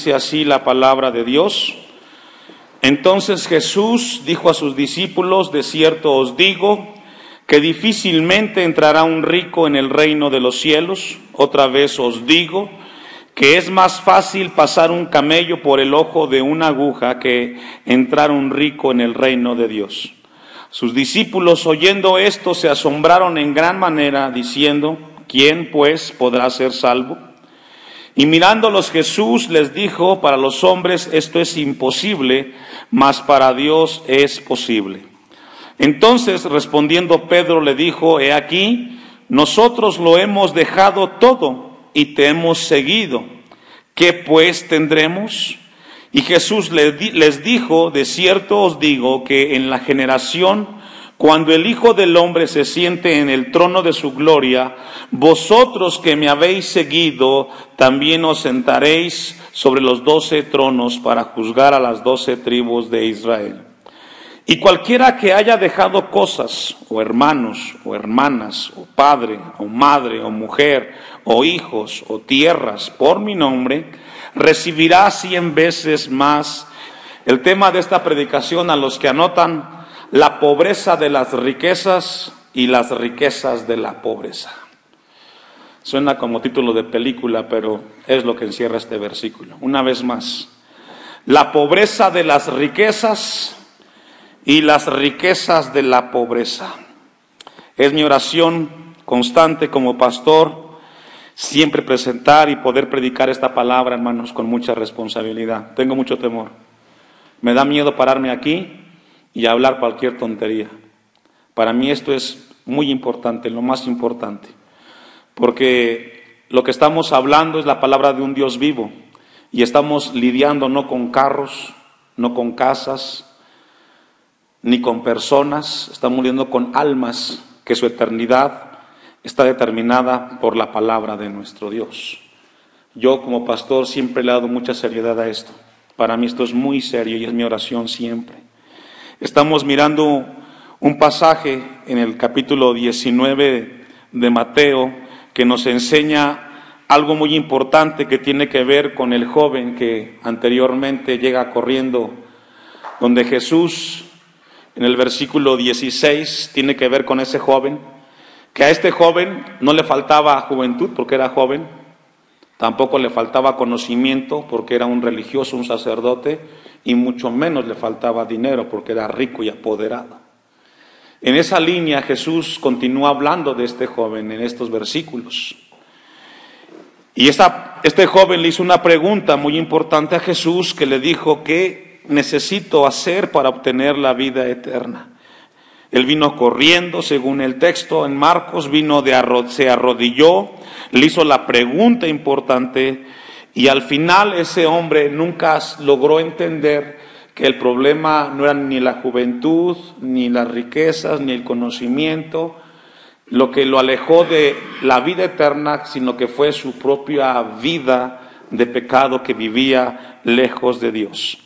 dice así la palabra de Dios. Entonces Jesús dijo a sus discípulos: de cierto os digo que difícilmente entrará un rico en el reino de los cielos. Otra vez os digo que es más fácil pasar un camello por el ojo de una aguja que entrar un rico en el reino de Dios. Sus discípulos, oyendo esto, se asombraron en gran manera, diciendo: ¿quién pues podrá ser salvo? Y mirándolos Jesús les dijo: para los hombres esto es imposible, mas para Dios es posible. Entonces respondiendo Pedro le dijo: he aquí, nosotros lo hemos dejado todo y te hemos seguido. ¿Qué pues tendremos? Y Jesús les dijo: de cierto os digo que en la generación, cuando el Hijo del Hombre se siente en el trono de su gloria, vosotros que me habéis seguido, también os sentaréis sobre los 12 tronos para juzgar a las 12 tribus de Israel. Y cualquiera que haya dejado cosas, o hermanos, o hermanas, o padre, o madre, o mujer, o hijos, o tierras, por mi nombre, recibirá 100 veces más. El tema de esta predicación, a los que anotan: la pobreza de las riquezas y las riquezas de la pobreza. Suena como título de película, pero es lo que encierra este versículo. Una vez más: la pobreza de las riquezas y las riquezas de la pobreza. Es mi oración constante como pastor siempre presentar y poder predicar esta palabra, hermanos, con mucha responsabilidad. Tengo mucho temor. Me da miedo pararme aquí y hablar cualquier tontería. Para mí esto es muy importante, lo más importante, porque lo que estamos hablando es la palabra de un Dios vivo, y estamos lidiando no con carros, no con casas, ni con personas, estamos lidiando con almas que su eternidad está determinada por la palabra de nuestro Dios. Yo como pastor siempre le he dado mucha seriedad a esto. Para mí esto es muy serio y es mi oración siempre. Estamos mirando un pasaje en el capítulo 19 de Mateo que nos enseña algo muy importante que tiene que ver con el joven que anteriormente llega corriendo, donde Jesús, en el versículo 16, tiene que ver con ese joven, que a este joven no le faltaba juventud porque era joven, tampoco le faltaba conocimiento porque era un religioso, un sacerdote, y mucho menos le faltaba dinero porque era rico y apoderado. En esa línea Jesús continúa hablando de este joven en estos versículos. Y este joven le hizo una pregunta muy importante a Jesús, que le dijo: ¿qué necesito hacer para obtener la vida eterna? Él vino corriendo, según el texto en Marcos, se arrodilló, le hizo la pregunta importante, y al final ese hombre nunca logró entender que el problema no era ni la juventud, ni las riquezas, ni el conocimiento, lo que lo alejó de la vida eterna, sino que fue su propia vida de pecado que vivía lejos de Dios.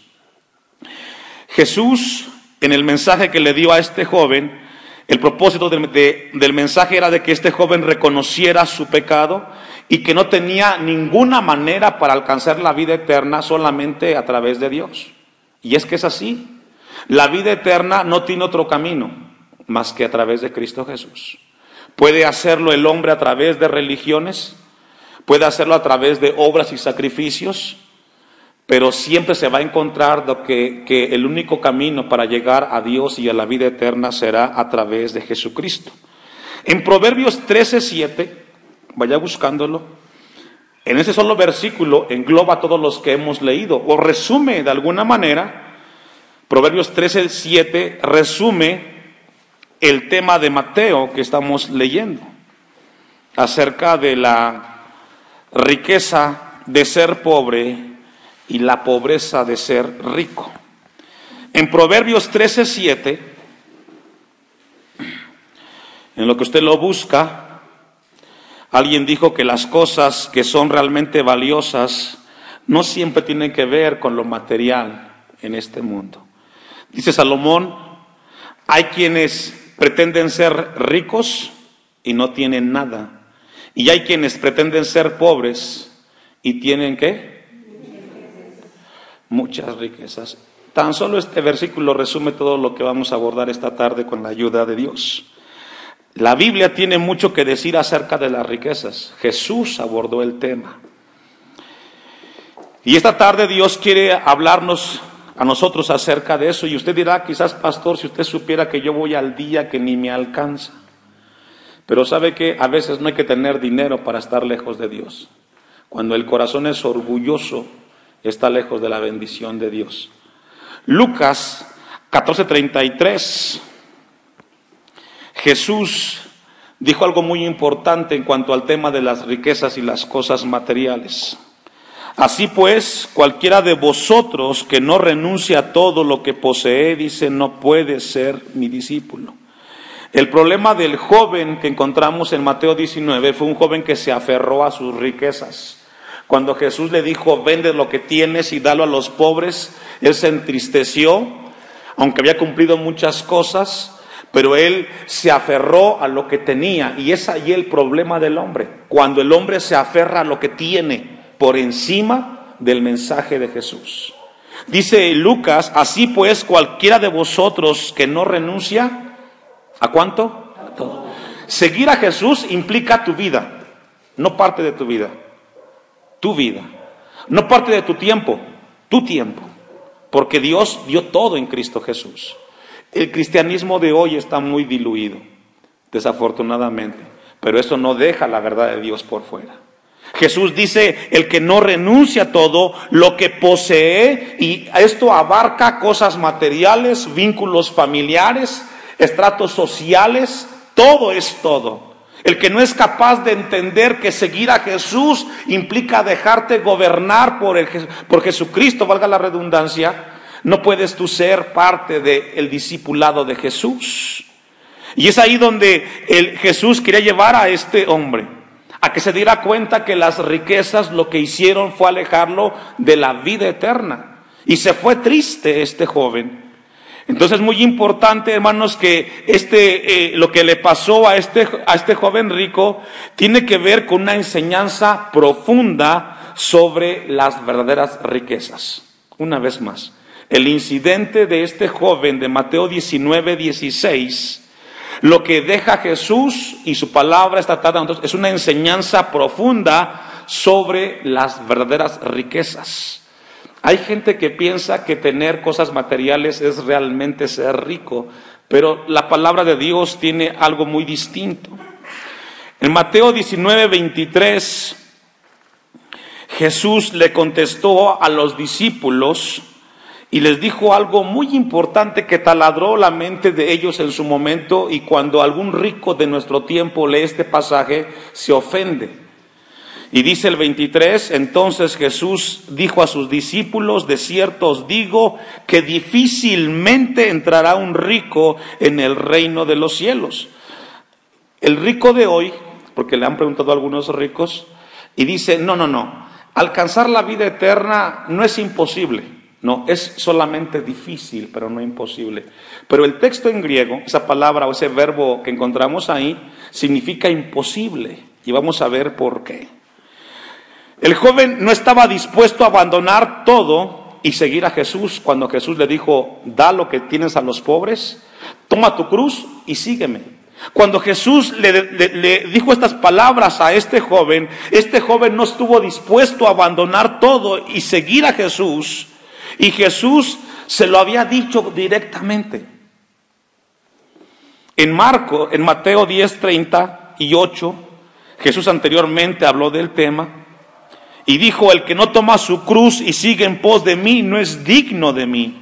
Jesús, en el mensaje que le dio a este joven, el propósito del mensaje era de que este joven reconociera su pecado y que no tenía ninguna manera para alcanzar la vida eterna solamente a través de Dios. Y es que es así. La vida eterna no tiene otro camino más que a través de Cristo Jesús. Puede hacerlo el hombre a través de religiones, puede hacerlo a través de obras y sacrificios, pero siempre se va a encontrar que el único camino para llegar a Dios y a la vida eterna será a través de Jesucristo. En Proverbios 13:7, vaya buscándolo, en ese solo versículo engloba todos los que hemos leído, o resume de alguna manera. Proverbios 13:7 resume el tema de Mateo que estamos leyendo, acerca de la riqueza de ser pobre y la pobreza de ser rico. En Proverbios 13:7, en lo que usted lo busca, alguien dijo que las cosas que son realmente valiosas no siempre tienen que ver con lo material en este mundo. Dice Salomón: hay quienes pretenden ser ricos y no tienen nada, y hay quienes pretenden ser pobres y tienen ¿qué? muchas riquezas. Tan solo este versículo resume todo lo que vamos a abordar esta tarde con la ayuda de Dios. La Biblia tiene mucho que decir acerca de las riquezas. Jesús abordó el tema. Y esta tarde Dios quiere hablarnos a nosotros acerca de eso. Y usted dirá, quizás pastor, si usted supiera que yo voy al día que ni me alcanza. Pero sabe que a veces no hay que tener dinero para estar lejos de Dios. Cuando el corazón es orgulloso, está lejos de la bendición de Dios. Lucas 14:33. Jesús dijo algo muy importante en cuanto al tema de las riquezas y las cosas materiales. Así pues, cualquiera de vosotros que no renuncie a todo lo que posee, dice, no puede ser mi discípulo. El problema del joven que encontramos en Mateo 19 fue un joven que se aferró a sus riquezas. Cuando Jesús le dijo, vende lo que tienes y dalo a los pobres, él se entristeció, aunque había cumplido muchas cosas, pero él se aferró a lo que tenía. Y es ahí el problema del hombre, cuando el hombre se aferra a lo que tiene por encima del mensaje de Jesús. Dice Lucas, así pues cualquiera de vosotros que no renuncia, ¿a cuánto? A todo. Seguir a Jesús implica tu vida, no parte de tu vida. Tu vida, no parte de tu tiempo, porque Dios dio todo en Cristo Jesús. El cristianismo de hoy está muy diluido, desafortunadamente, pero eso no deja la verdad de Dios por fuera. Jesús dice, el que no renuncia a todo lo que posee, y esto abarca cosas materiales, vínculos familiares, estratos sociales, todo es todo. El que no es capaz de entender que seguir a Jesús implica dejarte gobernar por Jesucristo, valga la redundancia, no puedes tú ser parte del discipulado de Jesús. Y es ahí donde Jesús quería llevar a este hombre, a que se diera cuenta que las riquezas lo que hicieron fue alejarlo de la vida eterna. Y se fue triste este joven. Entonces es muy importante, hermanos, que lo que le pasó a este joven rico tiene que ver con una enseñanza profunda sobre las verdaderas riquezas. Una vez más, el incidente de este joven de Mateo 19:16, lo que deja Jesús y su palabra esta tarde es una enseñanza profunda sobre las verdaderas riquezas. Hay gente que piensa que tener cosas materiales es realmente ser rico, pero la palabra de Dios tiene algo muy distinto. En Mateo 19:23, Jesús le contestó a los discípulos y les dijo algo muy importante que taladró la mente de ellos en su momento, y cuando algún rico de nuestro tiempo lee este pasaje, se ofende. Y dice el 23, entonces Jesús dijo a sus discípulos, de cierto os digo que difícilmente entrará un rico en el reino de los cielos. El rico de hoy, porque le han preguntado a algunos ricos, y dice, no, alcanzar la vida eterna no es imposible, no, es solamente difícil, pero no imposible. Pero el texto en griego, esa palabra o ese verbo que encontramos ahí, significa imposible, y vamos a ver por qué. El joven no estaba dispuesto a abandonar todo y seguir a Jesús cuando Jesús le dijo, da lo que tienes a los pobres, toma tu cruz y sígueme. Cuando Jesús le dijo estas palabras a este joven no estuvo dispuesto a abandonar todo y seguir a Jesús, y Jesús se lo había dicho directamente. En Mateo 10:38, Jesús anteriormente habló del tema y dijo, el que no toma su cruz y sigue en pos de mí no es digno de mí.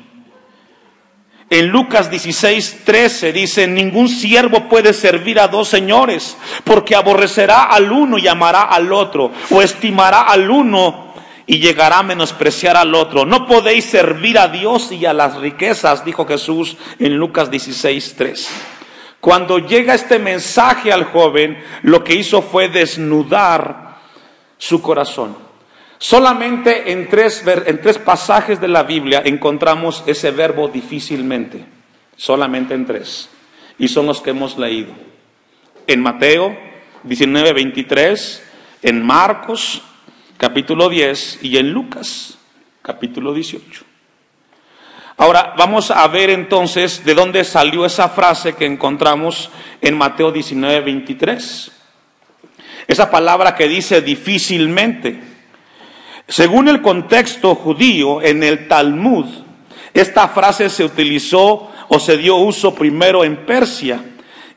En Lucas 16:13 dice, ningún siervo puede servir a dos señores, porque aborrecerá al uno y amará al otro, o estimará al uno y llegará a menospreciar al otro. No podéis servir a Dios y a las riquezas, dijo Jesús en Lucas 16:13. Cuando llega este mensaje al joven, lo que hizo fue desnudar su corazón. Solamente en tres pasajes de la Biblia encontramos ese verbo difícilmente, solamente en 3, y son los que hemos leído. En Mateo 19:23, en Marcos capítulo 10 y en Lucas. capítulo 18. Ahora vamos a ver entonces de dónde salió esa frase que encontramos en Mateo 19, 23. Esa palabra que dice difícilmente. Según el contexto judío, en el Talmud, esta frase se utilizó o se dio uso primero en Persia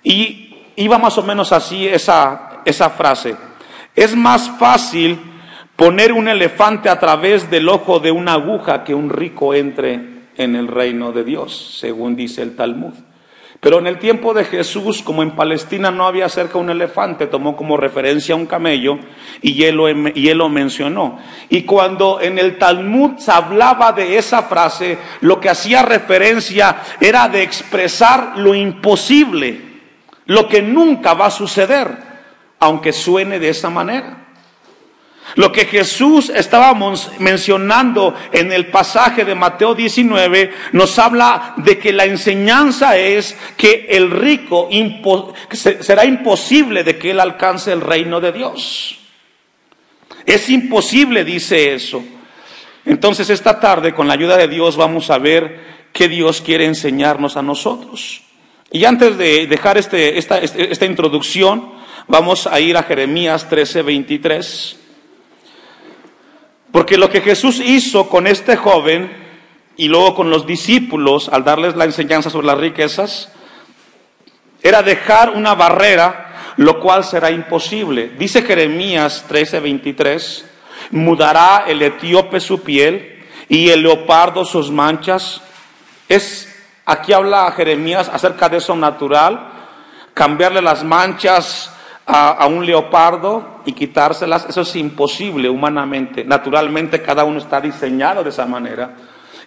y iba más o menos así esa frase. Es más fácil poner un elefante a través del ojo de una aguja que un rico entre en el reino de Dios, según dice el Talmud. Pero en el tiempo de Jesús, como en Palestina no había cerca un elefante, tomó como referencia un camello y él lo mencionó. Y cuando en el Talmud se hablaba de esa frase, lo que hacía referencia era de expresar lo imposible, lo que nunca va a suceder, aunque suene de esa manera. Lo que Jesús estaba mencionando en el pasaje de Mateo 19 nos habla de que la enseñanza es que el rico será imposible de que él alcance el reino de Dios. Es imposible, dice eso. Entonces esta tarde, con la ayuda de Dios, vamos a ver qué Dios quiere enseñarnos a nosotros. Y antes de dejar esta introducción, vamos a ir a Jeremías 13, 23. Porque lo que Jesús hizo con este joven y luego con los discípulos al darles la enseñanza sobre las riquezas, era dejar una barrera, lo cual será imposible. Dice Jeremías 13:23, mudará el etíope su piel y el leopardo sus manchas. Aquí habla Jeremías acerca de eso natural, cambiarle las manchas a un leopardo y quitárselas. Eso es imposible humanamente. Naturalmente cada uno está diseñado de esa manera.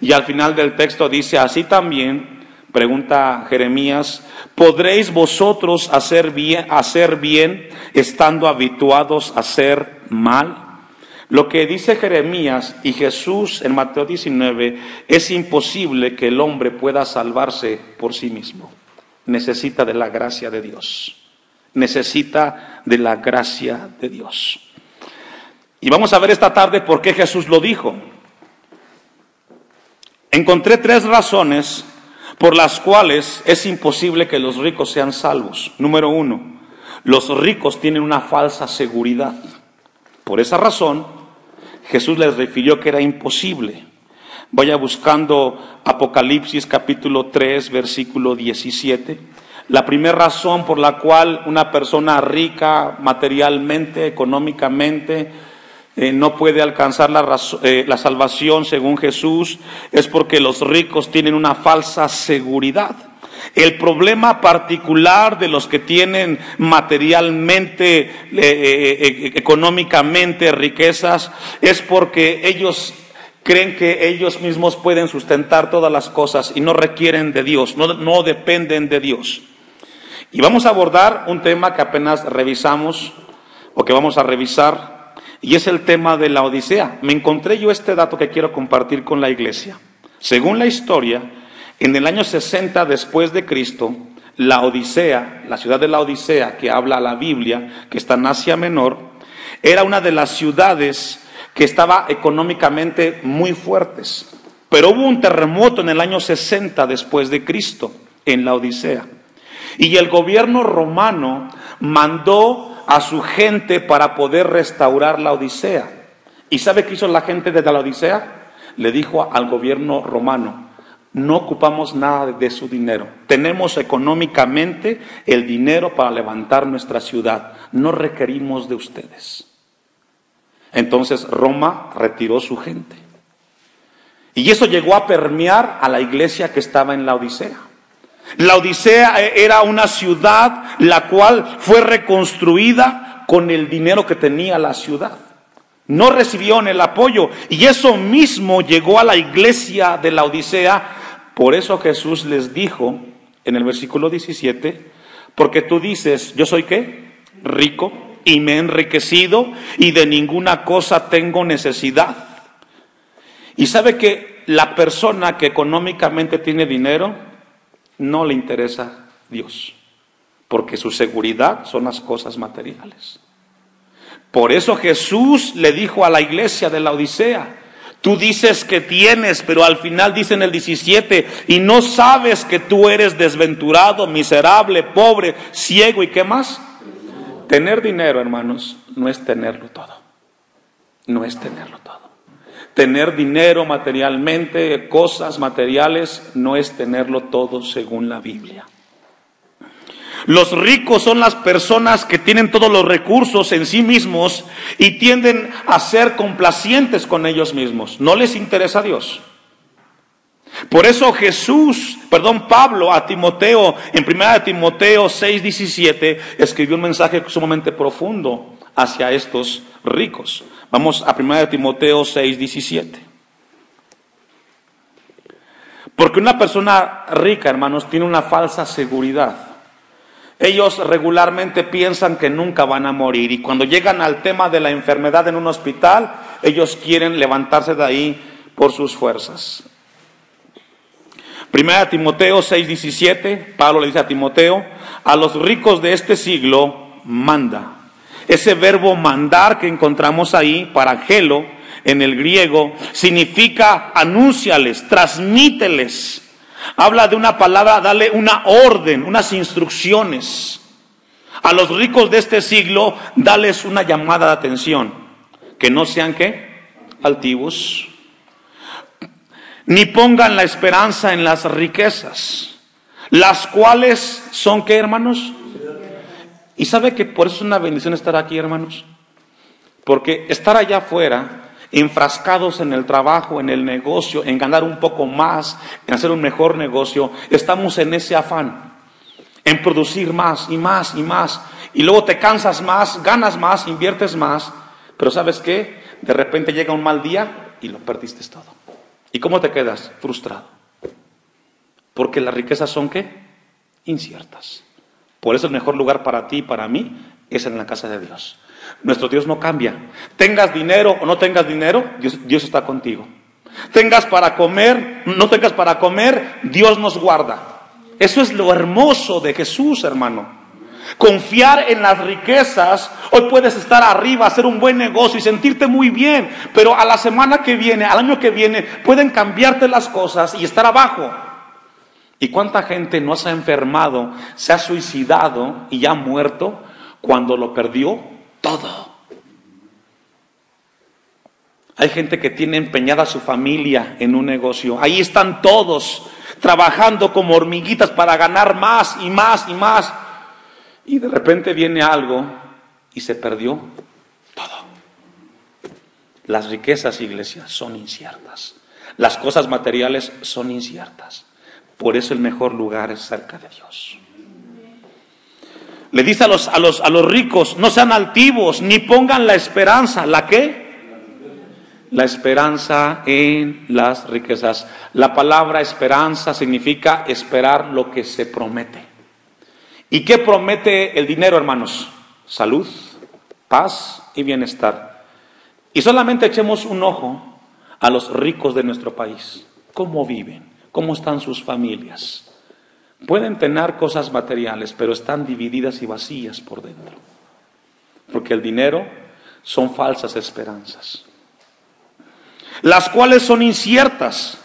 Y al final del texto dice, así también, pregunta Jeremías, ¿podréis vosotros hacer bien estando habituados a hacer mal? Lo que dice Jeremías y Jesús en Mateo 19, es imposible que el hombre pueda salvarse por sí mismo. Necesita de la gracia de Dios. Necesita de la gracia de Dios. Y vamos a ver esta tarde por qué Jesús lo dijo. Encontré 3 razones por las cuales es imposible que los ricos sean salvos. Número 1, los ricos tienen una falsa seguridad. Por esa razón, Jesús les refirió que era imposible. Vaya buscando Apocalipsis capítulo 3, versículo 17. La primera razón por la cual una persona rica materialmente, económicamente, no puede alcanzar la salvación según Jesús es porque los ricos tienen una falsa seguridad. El problema particular de los que tienen materialmente, económicamente riquezas es porque ellos creen que ellos mismos pueden sustentar todas las cosas y no requieren de Dios, no dependen de Dios. Y vamos a abordar un tema que apenas revisamos, o que vamos a revisar, y es el tema de la Odisea. Me encontré yo este dato que quiero compartir con la iglesia. Según la historia, en el año 60 después de Cristo, la Odisea, la ciudad de la Odisea, que habla la Biblia, que está en Asia Menor, era una de las ciudades que estaba económicamente muy fuertes. Pero hubo un terremoto en el año 60 después de Cristo, en la Odisea. Y el gobierno romano mandó a su gente para poder restaurar la Odisea. ¿Y sabe qué hizo la gente de la Odisea? Le dijo al gobierno romano, no ocupamos nada de su dinero. Tenemos económicamente el dinero para levantar nuestra ciudad. No requerimos de ustedes. Entonces Roma retiró su gente. Y eso llegó a permear a la iglesia que estaba en la Odisea. La Odisea era una ciudad la cual fue reconstruida con el dinero que tenía la ciudad. No recibieron el apoyo y eso mismo llegó a la iglesia de la Odisea. Por eso Jesús les dijo en el versículo 17, porque tú dices, ¿yo soy qué? Rico y me he enriquecido y de ninguna cosa tengo necesidad. Y sabe que la persona que económicamente tiene dinero no le interesa Dios, porque su seguridad son las cosas materiales. Por eso Jesús le dijo a la iglesia de la Odisea, Tú dices que tienes, pero al final dice en el 17, y no sabes que tú eres desventurado, miserable, pobre, ciego y ¿qué más? Tener dinero, hermanos, no es tenerlo todo. No es tenerlo todo. Tener dinero materialmente, cosas materiales, no es tenerlo todo según la Biblia. Los ricos son las personas que tienen todos los recursos en sí mismos y tienden a ser complacientes con ellos mismos. No les interesa a Dios. Por eso Pablo a Timoteo, en 1 Timoteo 6:17, escribió un mensaje sumamente profundo hacia estos ricos. Vamos a 1 Timoteo 6:17. Porque una persona rica, hermanos, tiene una falsa seguridad. Ellos regularmente piensan que nunca van a morir y cuando llegan al tema de la enfermedad en un hospital, ellos quieren levantarse de ahí por sus fuerzas. 1 Timoteo 6:17, Pablo le dice a Timoteo, a los ricos de este siglo manda. Ese verbo mandar que encontramos ahí, parangelo, en el griego, significa anúnciales, transmíteles. Habla de una palabra, dale una orden, unas instrucciones. A los ricos de este siglo, dales una llamada de atención. Que no sean, ¿qué? Altivos. Ni pongan la esperanza en las riquezas, las cuales son, ¿qué, hermanos? Y sabe que por eso es una bendición estar aquí, hermanos. Porque estar allá afuera, enfrascados en el trabajo, en el negocio, en ganar un poco más, en hacer un mejor negocio, estamos en ese afán, en producir más y más y más. Y luego te cansas más, ganas más, inviertes más. Pero ¿sabes qué? De repente llega un mal día y lo perdiste todo. ¿Y cómo te quedas? Frustrado. Porque las riquezas son, ¿qué? Inciertas. Por eso el mejor lugar para ti y para mí es en la casa de Dios. Nuestro Dios no cambia. Tengas dinero o no tengas dinero, Dios está contigo. Tengas para comer, no tengas para comer, Dios nos guarda. Eso es lo hermoso de Jesús, hermano. Confiar en las riquezas. Hoy puedes estar arriba, hacer un buen negocio y sentirte muy bien, pero a la semana que viene, al año que viene, pueden cambiarte las cosas y estar abajo. ¿Y cuánta gente no se ha enfermado, se ha suicidado y ya ha muerto cuando lo perdió todo? Hay gente que tiene empeñada su familia en un negocio. Ahí están todos trabajando como hormiguitas para ganar más y más y más. Y de repente viene algo y se perdió todo. Las riquezas, iglesia, son inciertas. Las cosas materiales son inciertas. Por eso el mejor lugar es cerca de Dios. Le dice a los ricos, no sean altivos, ni pongan la esperanza. ¿La qué? La esperanza en las riquezas. La palabra esperanza significa esperar lo que se promete. ¿Y qué promete el dinero, hermanos? Salud, paz y bienestar. Y solamente echemos un ojo a los ricos de nuestro país. ¿Cómo viven? ¿Cómo están sus familias? Pueden tener cosas materiales, pero están divididas y vacías por dentro. Porque el dinero son falsas esperanzas, las cuales son inciertas,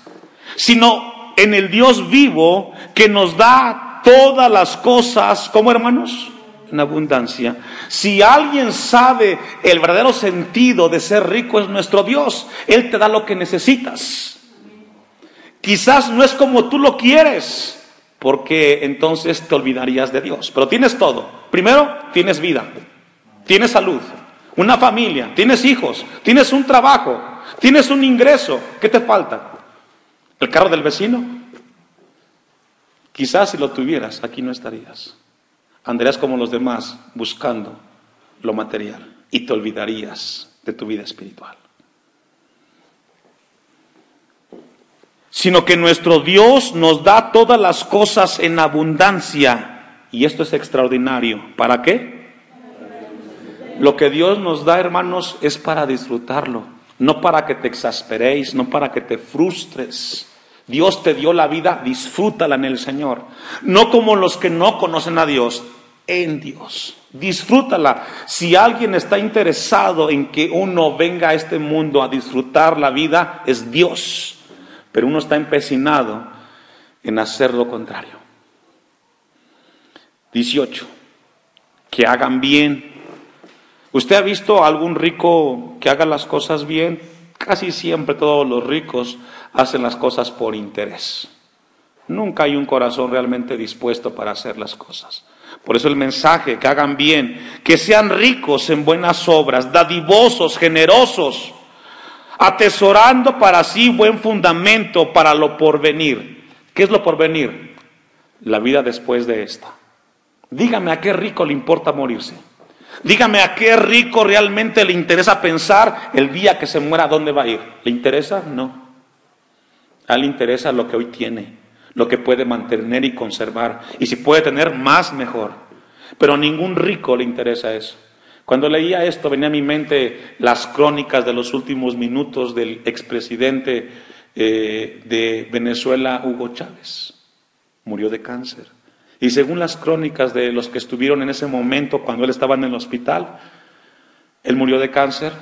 sino en el Dios vivo que nos da todas las cosas, ¿cómo, hermanos? En abundancia. Si alguien sabe el verdadero sentido de ser rico, es nuestro Dios. Él te da lo que necesitas. Quizás no es como tú lo quieres, porque entonces te olvidarías de Dios. Pero tienes todo. Primero, tienes vida, tienes salud, una familia, tienes hijos, tienes un trabajo, tienes un ingreso. ¿Qué te falta? ¿El carro del vecino? Quizás si lo tuvieras, aquí no estarías. Andarías como los demás, buscando lo material, y te olvidarías de tu vida espiritual. Sino que nuestro Dios nos da todas las cosas en abundancia. Y esto es extraordinario. ¿Para qué? Lo que Dios nos da, hermanos, es para disfrutarlo. No para que te exasperéis, no para que te frustres. Dios te dio la vida, disfrútala en el Señor. No como los que no conocen a Dios, en Dios. Disfrútala. Si alguien está interesado en que uno venga a este mundo a disfrutar la vida, es Dios. Pero uno está empecinado en hacer lo contrario. 18. Que hagan bien. ¿Usted ha visto a algún rico que haga las cosas bien? Casi siempre todos los ricos hacen las cosas por interés. Nunca hay un corazón realmente dispuesto para hacer las cosas. Por eso el mensaje, que hagan bien, que sean ricos en buenas obras, dadivosos, generosos, atesorando para sí buen fundamento para lo porvenir. ¿Qué es lo porvenir? La vida después de esta. Dígame, ¿a qué rico le importa morirse? Dígame, ¿a qué rico realmente le interesa pensar el día que se muera dónde va a ir? ¿Le interesa? No. A él le interesa lo que hoy tiene, lo que puede mantener y conservar. Y si puede tener más, mejor. Pero a ningún rico le interesa eso. Cuando leía esto, venía a mi mente las crónicas de los últimos minutos del expresidente de Venezuela, Hugo Chávez. Murió de cáncer. Y según las crónicas de los que estuvieron en ese momento, cuando él estaba en el hospital, él murió de cáncer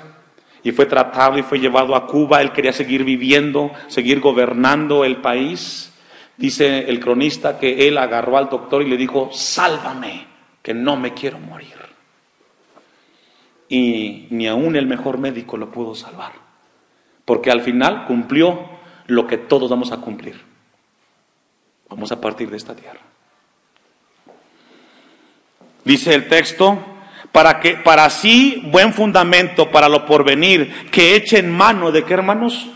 y fue tratado y fue llevado a Cuba. Él quería seguir viviendo, seguir gobernando el país. Dice el cronista que él agarró al doctor y le dijo: sálvame, que no me quiero morir. Y ni aún el mejor médico lo pudo salvar, porque al final cumplió lo que todos vamos a cumplir. Vamos a partir de esta tierra. Dice el texto, para así buen fundamento para lo porvenir, que echen mano de qué, hermanos.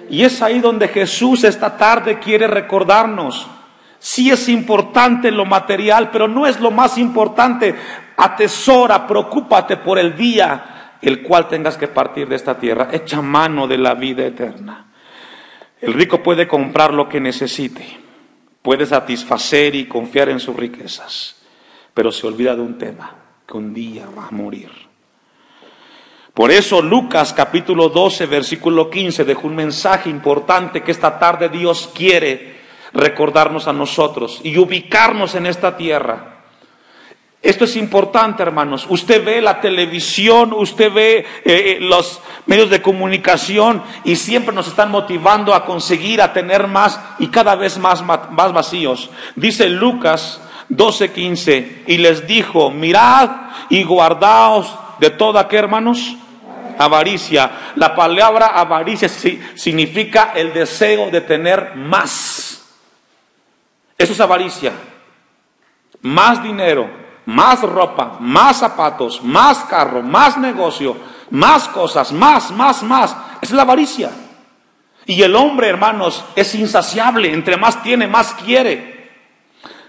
Y es ahí donde Jesús esta tarde quiere recordarnos. Sí es importante lo material, pero no es lo más importante. Atesora, preocúpate por el día el cual tengas que partir de esta tierra. Echa mano de la vida eterna. El rico puede comprar lo que necesite, puede satisfacer y confiar en sus riquezas, pero se olvida de un tema, que un día va a morir. Por eso Lucas capítulo 12 versículo 15 dejó un mensaje importante que esta tarde Dios quiere recordarnos a nosotros y ubicarnos en esta tierra. Esto es importante, hermanos. Usted ve la televisión, usted ve los medios de comunicación y siempre nos están motivando a conseguir, a tener más y cada vez más vacíos. Dice Lucas 12:15, y les dijo: mirad y guardaos de toda, ¿qué, hermanos? Avaricia. La palabra avaricia significa el deseo de tener más. Eso es avaricia. Más dinero, más ropa, más zapatos, más carro, más negocio, más cosas, más. Esa es la avaricia. Y el hombre, hermanos, es insaciable. Entre más tiene, más quiere.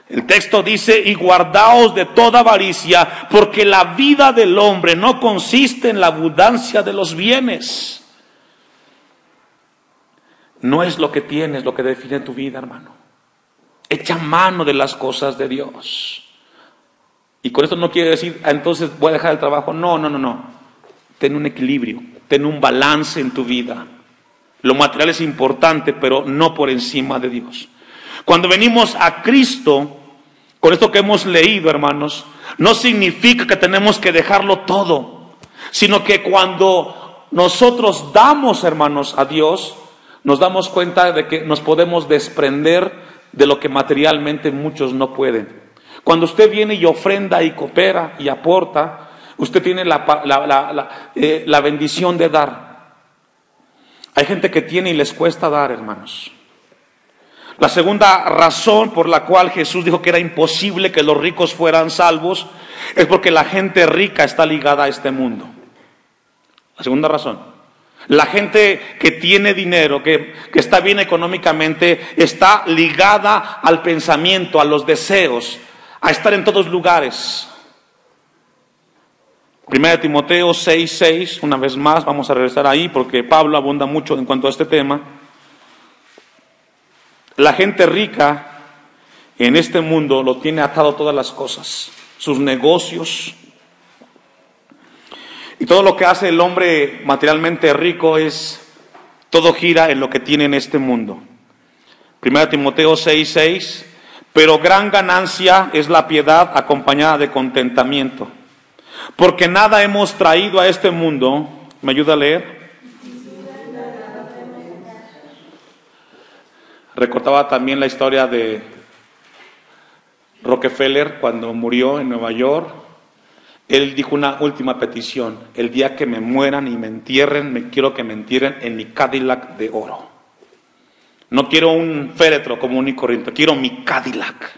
El texto dice: y guardaos de toda avaricia, porque la vida del hombre no consiste en la abundancia de los bienes. No es lo que tienes lo que define tu vida, hermano. Echa mano de las cosas de Dios. Y con esto no quiere decir, entonces voy a dejar el trabajo. No. Ten un equilibrio, ten un balance en tu vida. Lo material es importante, pero no por encima de Dios. Cuando venimos a Cristo, con esto que hemos leído, hermanos, no significa que tenemos que dejarlo todo, sino que cuando nosotros damos, hermanos, a Dios, nos damos cuenta de que nos podemos desprender de lo que materialmente muchos no pueden. Cuando usted viene y ofrenda y coopera y aporta, usted tiene la bendición de dar. Hay gente que tiene y les cuesta dar, hermanos. La segunda razón por la cual Jesús dijo que era imposible que los ricos fueran salvos es porque la gente rica está ligada a este mundo. La segunda razón. La gente que tiene dinero, que está bien económicamente, está ligada al pensamiento, a los deseos, a estar en todos lugares. 1 Timoteo 6:6, una vez más, vamos a regresar ahí porque Pablo abunda mucho en cuanto a este tema. La gente rica en este mundo lo tiene atado todas las cosas, sus negocios. Y todo lo que hace el hombre materialmente rico todo gira en lo que tiene en este mundo. 1 Timoteo 6:6, Pero gran ganancia es la piedad acompañada de contentamiento. Porque nada hemos traído a este mundo. ¿Me ayuda a leer? Recordaba también la historia de Rockefeller cuando murió en Nueva York. Él dijo una última petición: el día que me mueran y me entierren, quiero que me entierren en mi Cadillac de oro. No quiero un féretro común y corriente, quiero mi Cadillac.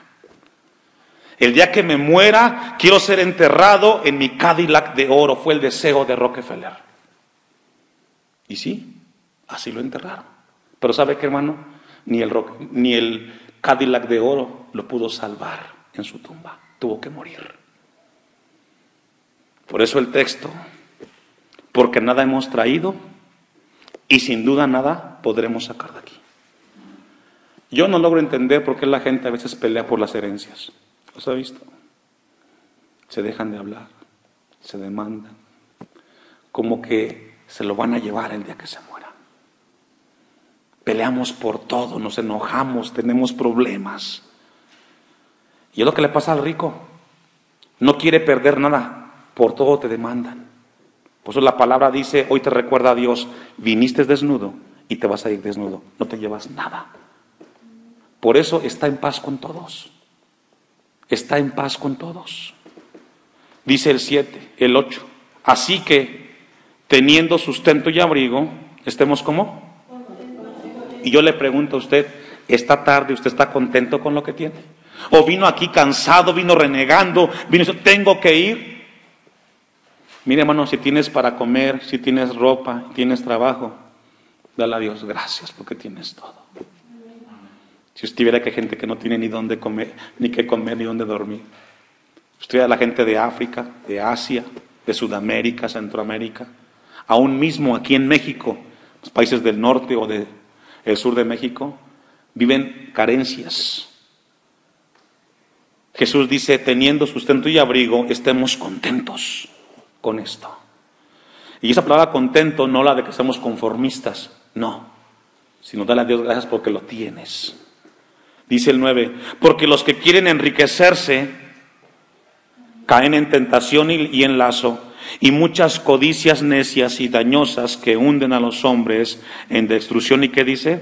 El día que me muera, quiero ser enterrado en mi Cadillac de oro. Fue el deseo de Rockefeller. Y sí, así lo enterraron. Pero ¿sabe qué, hermano? Ni el Cadillac de oro lo pudo salvar en su tumba. Tuvo que morir. Por eso el texto: porque nada hemos traído y sin duda nada podremos sacar de aquí. Yo no logro entender por qué la gente a veces pelea por las herencias. ¿Los ha visto? Se dejan de hablar, se demandan, como que se lo van a llevar el día que se muera. Peleamos por todo, nos enojamos, tenemos problemas. Y es lo que le pasa al rico. No quiere perder nada, por todo te demandan. Por eso la palabra dice, hoy te recuerda a Dios, viniste desnudo y te vas a ir desnudo, no te llevas nada. Por eso está en paz con todos. Está en paz con todos. Dice el 7, el 8. Así que, teniendo sustento y abrigo, estemos ¿cómo? Y yo le pregunto a usted, esta tarde usted está contento con lo que tiene. O vino aquí cansado, vino renegando, tengo que ir. Mire, hermano, si tienes para comer, si tienes ropa, tienes trabajo, dale a Dios gracias porque tienes todo. Si usted viera que hay gente que no tiene ni dónde comer, ni qué comer, ni dónde dormir. Usted viera la gente de África, de Asia, de Sudamérica, Centroamérica, aún mismo aquí en México, los países del norte o del sur de México, viven carencias. Jesús dice, teniendo sustento y abrigo, estemos contentos con esto. Y esa palabra contento no la de que seamos conformistas, no, sino dale a Dios gracias porque lo tienes. Dice el 9, porque los que quieren enriquecerse caen en tentación y en lazo, y muchas codicias necias y dañosas que hunden a los hombres en destrucción. ¿Y qué dice?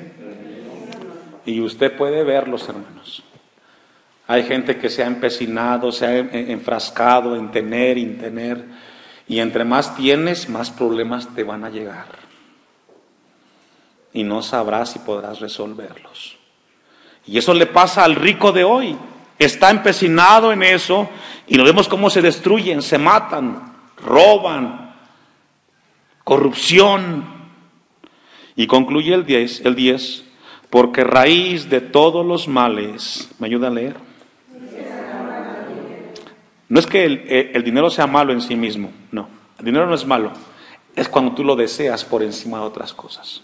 Y usted puede verlos, hermanos. Hay gente que se ha empecinado, se ha enfrascado en tener, y entre más tienes, más problemas te van a llegar. Y no sabrás si podrás resolverlos. Y eso le pasa al rico de hoy. Está empecinado en eso y lo vemos cómo se destruyen, se matan, roban, corrupción. Y concluye el 10, porque raíz de todos los males, ¿me ayuda a leer? No es que el dinero sea malo en sí mismo, no, el dinero no es malo, es cuando tú lo deseas por encima de otras cosas.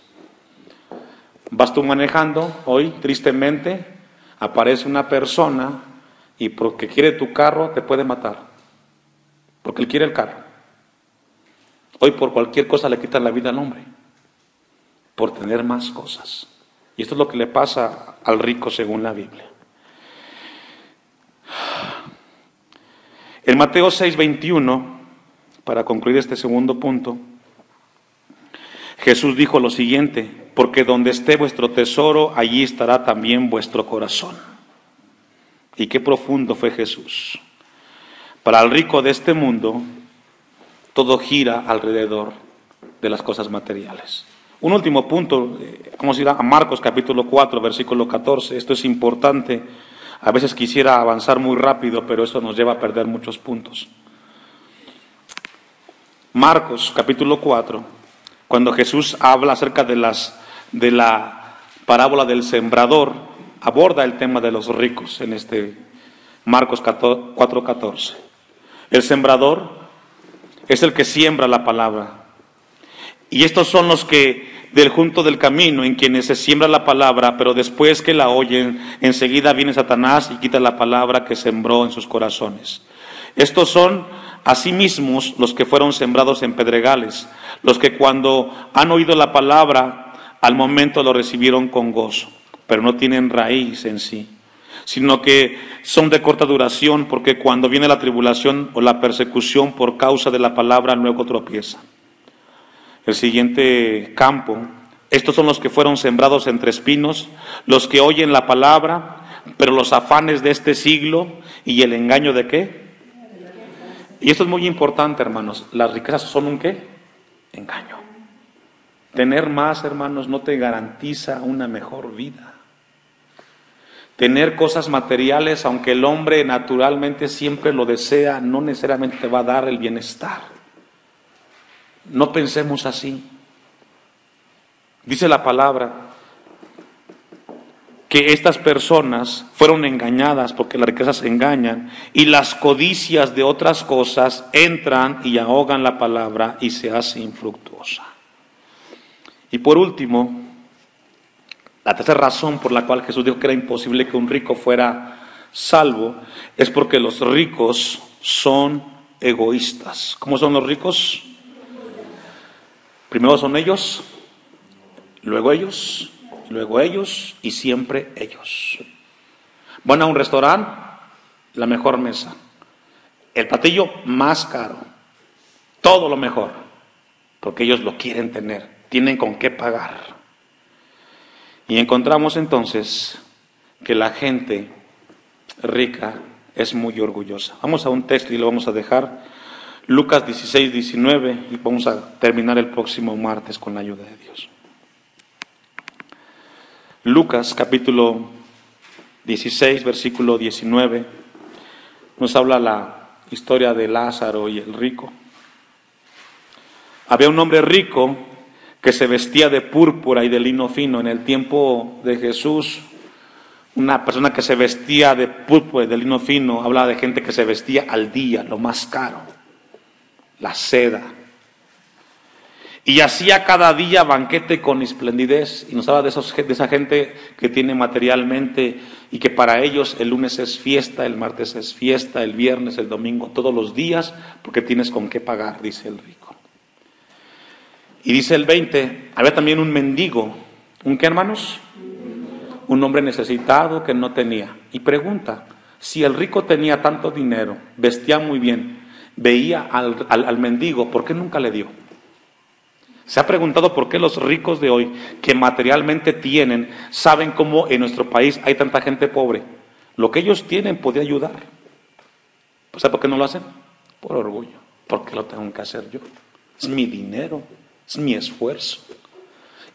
Vas tú manejando, hoy tristemente aparece una persona y porque quiere tu carro te puede matar, porque él quiere el carro. Hoy por cualquier cosa le quitan la vida al hombre, por tener más cosas. Y esto es lo que le pasa al rico según la Biblia. En Mateo 6:21, para concluir este segundo punto, Jesús dijo lo siguiente, porque donde esté vuestro tesoro, allí estará también vuestro corazón. Y qué profundo fue Jesús. Para el rico de este mundo, todo gira alrededor de las cosas materiales. Un último punto, vamos a ir a Marcos capítulo 4, versículo 14. Esto es importante. A veces quisiera avanzar muy rápido, pero eso nos lleva a perder muchos puntos. Marcos capítulo 4, cuando Jesús habla acerca de la parábola del sembrador, aborda el tema de los ricos en este Marcos 4:14. El sembrador es el que siembra la palabra. Y estos son los que del junto del camino, en quienes se siembra la palabra, pero después que la oyen, enseguida viene Satanás y quita la palabra que sembró en sus corazones. Estos son asimismo los que fueron sembrados en pedregales, los que cuando han oído la palabra, al momento lo recibieron con gozo, pero no tienen raíz en sí. sino que son de corta duración, porque cuando viene la tribulación o la persecución por causa de la palabra, luego tropiezan. El siguiente campo: estos son los que fueron sembrados entre espinos, los que oyen la palabra, pero los afanes de este siglo y el engaño de ¿qué? Y esto es muy importante, hermanos. Las riquezas son un ¿qué? Engaño. Tener más, hermanos, no te garantiza una mejor vida. Tener cosas materiales, aunque el hombre naturalmente siempre lo desea, no necesariamente te va a dar el bienestar. No pensemos así. Dice la palabra que estas personas fueron engañadas, porque las riquezas engañan, y las codicias de otras cosas entran y ahogan la palabra y se hace infructuosa. Y por último, la tercera razón por la cual Jesús dijo que era imposible que un rico fuera salvo es porque los ricos son egoístas. ¿Cómo son los ricos? Primero son ellos, luego ellos, luego ellos y siempre ellos. Van a un restaurante, la mejor mesa, el platillo más caro, todo lo mejor, porque ellos lo quieren tener, tienen con qué pagar. Y encontramos entonces que la gente rica es muy orgullosa. Vamos a un texto y lo vamos a dejar, Lucas 16, 19, y vamos a terminar el próximo martes con la ayuda de Dios. Lucas capítulo 16, versículo 19, nos habla la historia de Lázaro y el rico. Había un hombre rico que se vestía de púrpura y de lino fino. En el tiempo de Jesús, una persona que se vestía de púrpura y de lino fino, hablaba de gente que se vestía al día, lo más caro, la seda. Y hacía cada día banquete con esplendidez, y nos habla de esa gente que tiene materialmente, y que para ellos el lunes es fiesta, el martes es fiesta, el viernes, el domingo, todos los días, porque tienes con qué pagar, dice el rico. Y dice el 20, había también un mendigo. ¿Un qué, hermanos? Un hombre necesitado que no tenía. Y pregunta, si el rico tenía tanto dinero, vestía muy bien, veía al mendigo, ¿por qué nunca le dio? ¿Se ha preguntado por qué los ricos de hoy, que materialmente tienen, saben cómo en nuestro país hay tanta gente pobre? Lo que ellos tienen podría ayudar. ¿Sabe por qué no lo hacen? Por orgullo. ¿Por qué lo tengo que hacer yo? Es mi dinero. Es mi esfuerzo.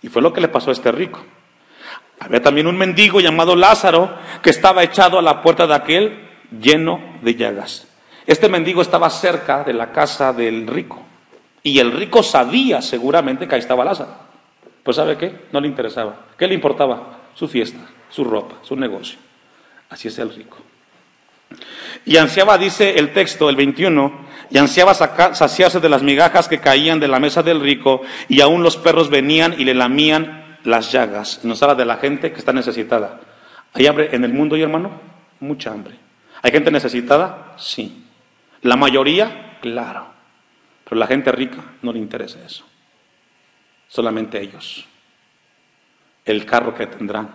Y fue lo que le pasó a este rico. Había también un mendigo llamado Lázaro que estaba echado a la puerta de aquel lleno de llagas. Este mendigo estaba cerca de la casa del rico. Y el rico sabía seguramente que ahí estaba Lázaro. Pues ¿sabe qué? No le interesaba. ¿Qué le importaba? Su fiesta, su ropa, su negocio. Así es el rico. Y ansiaba, dice el texto, el 21, y ansiaba saciarse de las migajas que caían de la mesa del rico, y aún los perros venían y le lamían las llagas. Nos habla de la gente que está necesitada. ¿Hay hambre en el mundo, y hermano? Mucha hambre. ¿Hay gente necesitada? Sí. ¿La mayoría? Claro. Pero la gente rica no le interesa eso. Solamente ellos. El carro que tendrán.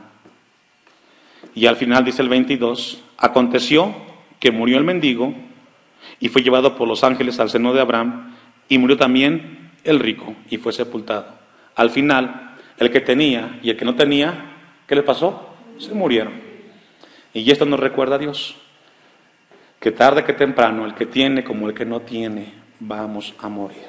Y al final dice el 22, aconteció que murió el mendigo y fue llevado por los ángeles al seno de Abraham, y murió también el rico y fue sepultado. Al final, el que tenía y el que no tenía, ¿qué le pasó? Se murieron. Y esto nos recuerda a Dios, que tarde que temprano, el que tiene como el que no tiene, vamos a morir.